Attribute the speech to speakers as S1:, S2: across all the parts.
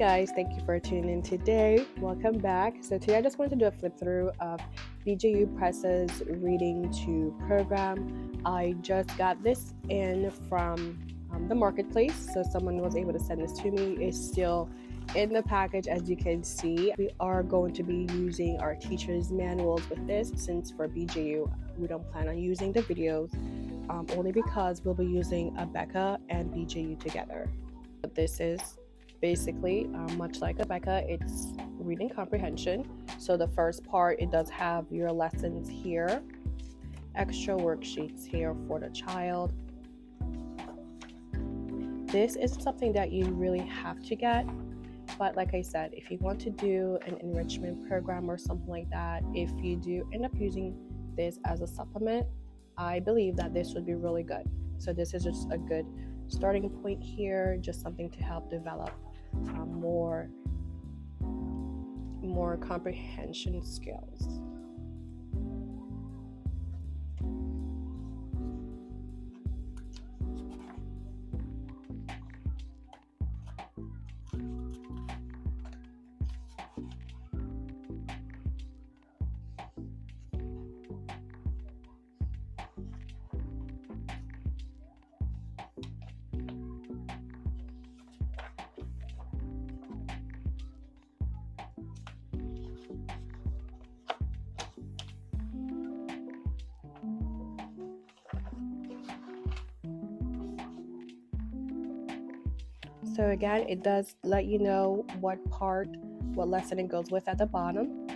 S1: guys, thank you for tuning in today. Welcome back. So today I just wanted to do a flip through of BJU Press's Reading to program. I just got this in from the marketplace, so someone was able to send this to me. It's still in the package, as you can see. We are going to be using our teacher's manuals with this, since for BJU we don't plan on using the videos, only because we'll be using Abeka and BJU together. But this is basically much like Abeka, it's reading comprehension. So the first part, it does have your lessons here, extra worksheets here for the child. This isn't something that you really have to get, but like I said, if you want to do an enrichment program or something like that, if you do end up using this as a supplement, I believe that this would be really good. So this is just a good starting point here, just something to help develop more comprehension skills. So again, it does let you know what lesson it goes with at the bottom.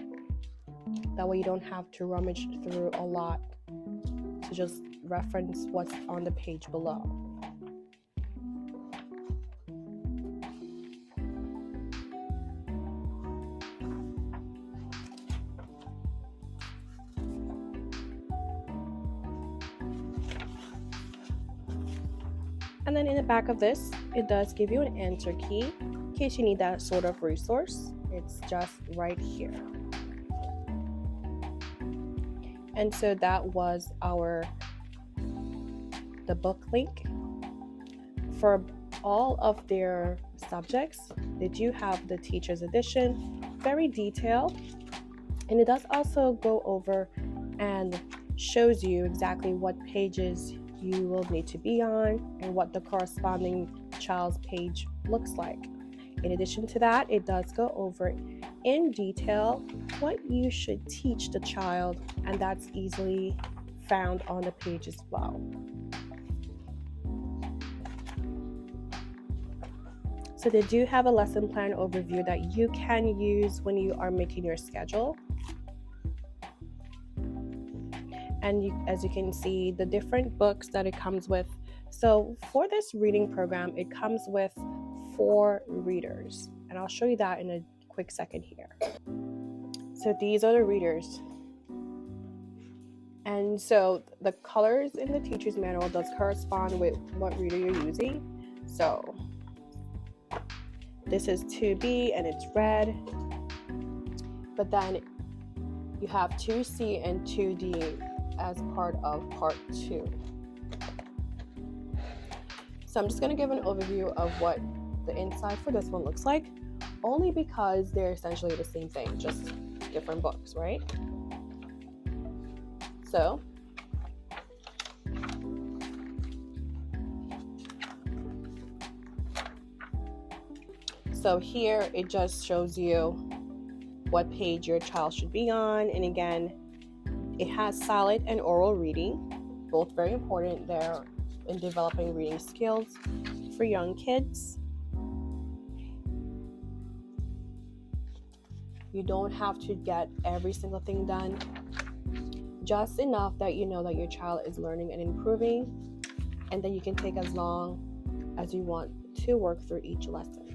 S1: That way you don't have to rummage through a lot to just reference what's on the page below. And then in the back of this, it does give you an answer key in case you need that sort of resource. It's just right here. And so that was the book link. For all of their subjects, they do have the teacher's edition, very detailed. And it does also go over and shows you exactly what pages you will need to be on and what the corresponding child's page looks like. In addition to that, it does go over in detail what you should teach the child, and that's easily found on the page as well. So they do have a lesson plan overview that you can use when you are making your schedule. And as you can see, the different books that it comes with. So for this reading program, it comes with 4 readers. And I'll show you that in a quick second here. So these are the readers. And so the colors in the teacher's manual does correspond with what reader you're using. So this is 2B and it's red. But then you have 2C and 2D as part of part 2. So I'm just going to give an overview of what the inside for this one looks like, only because they're essentially the same thing, just different books, right? So here it just shows you what page your child should be on, and again, it has silent and oral reading, both very important there in developing reading skills for young kids. You don't have to get every single thing done, just enough that you know that your child is learning and improving, and then you can take as long as you want to work through each lesson.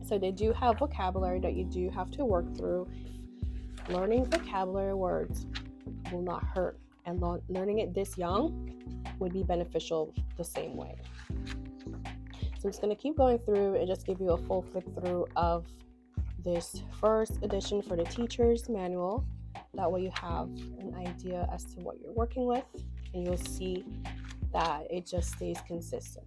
S1: So they do have vocabulary that you do have to work through. Learning vocabulary words will not hurt, and learning it this young would be beneficial the same way. So I'm just going to keep going through and just give you a full flip through of this first edition for the teacher's manual. That way you have an idea as to what you're working with, and you'll see that it just stays consistent.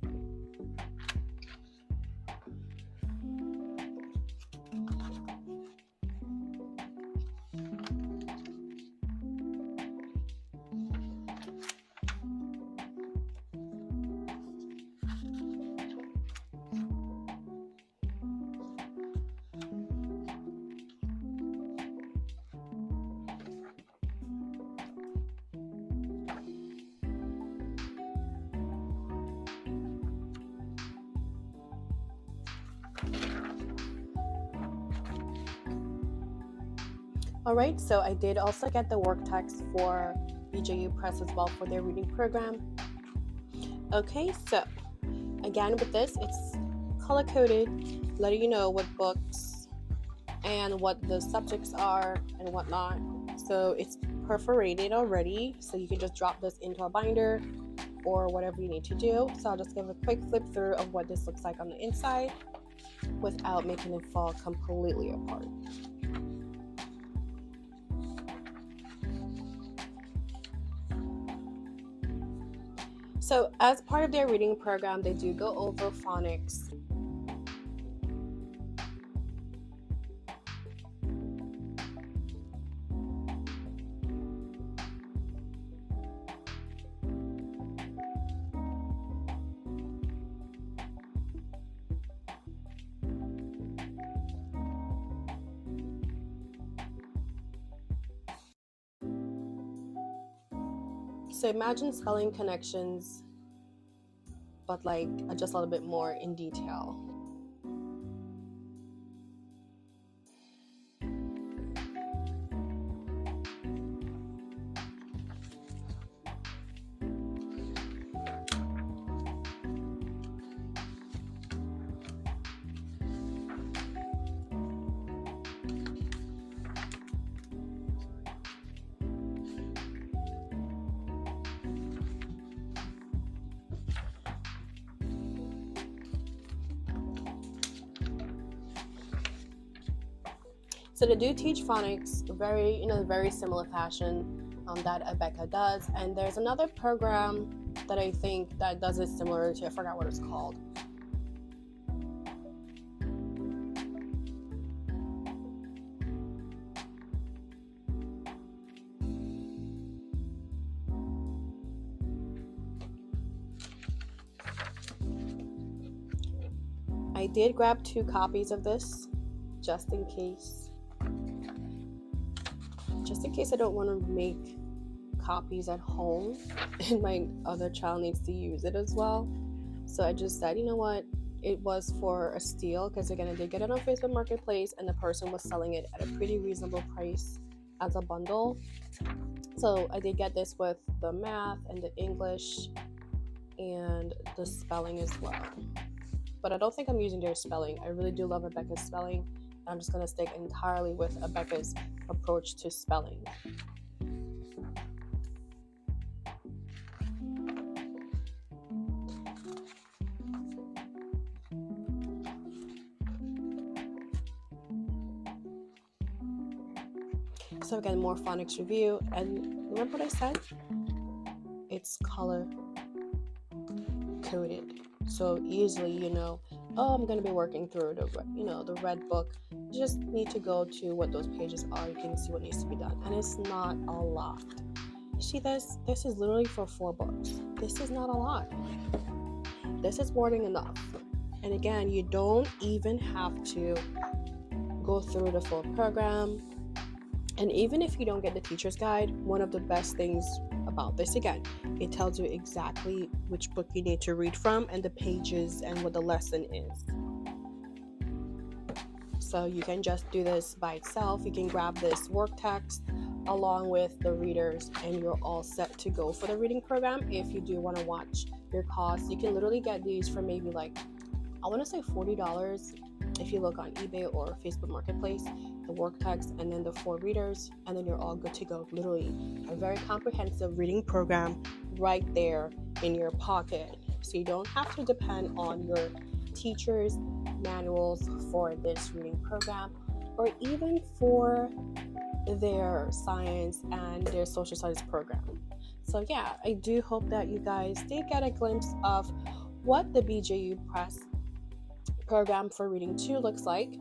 S1: Alright, so I did also get the work text for BJU Press as well for their reading program. Okay, so again with this, it's color-coded, letting you know what books and what the subjects are and whatnot. So it's perforated already, so you can just drop this into a binder or whatever you need to do. So I'll just give a quick flip through of what this looks like on the inside without making it fall completely apart. So as part of their reading program, they do go over phonics. So imagine spelling connections, but like just a little bit more in detail. So they do teach phonics in a very similar fashion that Abeka does. And there's another program that I think that does it similar to, I forgot what it's called. I did grab 2 copies of this just in case I don't want to make copies at home and my other child needs to use it as well. So I just said, you know what, it was for a steal, because again, I did get it on Facebook Marketplace and the person was selling it at a pretty reasonable price as a bundle. So I did get this with the math and the English and the spelling as well. But I don't think I'm using their spelling. I really do love Abeka's spelling. I'm just going to stick entirely with Abeka's approach to spelling. So again, more phonics review. And remember what I said? It's color coded. So easily, I'm going to be working through the red book. You just need to go to what those pages are. You can see what needs to be done. And it's not a lot. You see this? This is literally for 4 books. This is not a lot. This is more than enough. And again, you don't even have to go through the full program. And even if you don't get the teacher's guide, one of the best things about this, again, it tells you exactly which book you need to read from and the pages and what the lesson is. So you can just do this by itself. You can grab this work text along with the readers and you're all set to go for the reading program. If you do want to watch your costs, you can literally get these for maybe I want to say $40 if you look on eBay or Facebook Marketplace, the work text and then the 4 readers, and then you're all good to go. Literally a very comprehensive reading program right there in your pocket. So you don't have to depend on your teacher's manuals for this reading program or even for their science and their social studies program. So yeah, I do hope that you guys did get a glimpse of what the BJU Press program for Reading 2 looks like.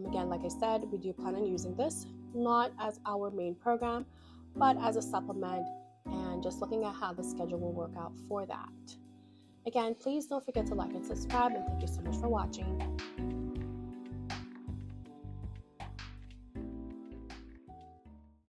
S1: Again, like I said, we do plan on using this not as our main program, but as a supplement and just looking at how the schedule will work out for that. Again, please don't forget to like and subscribe, and thank you so much for watching.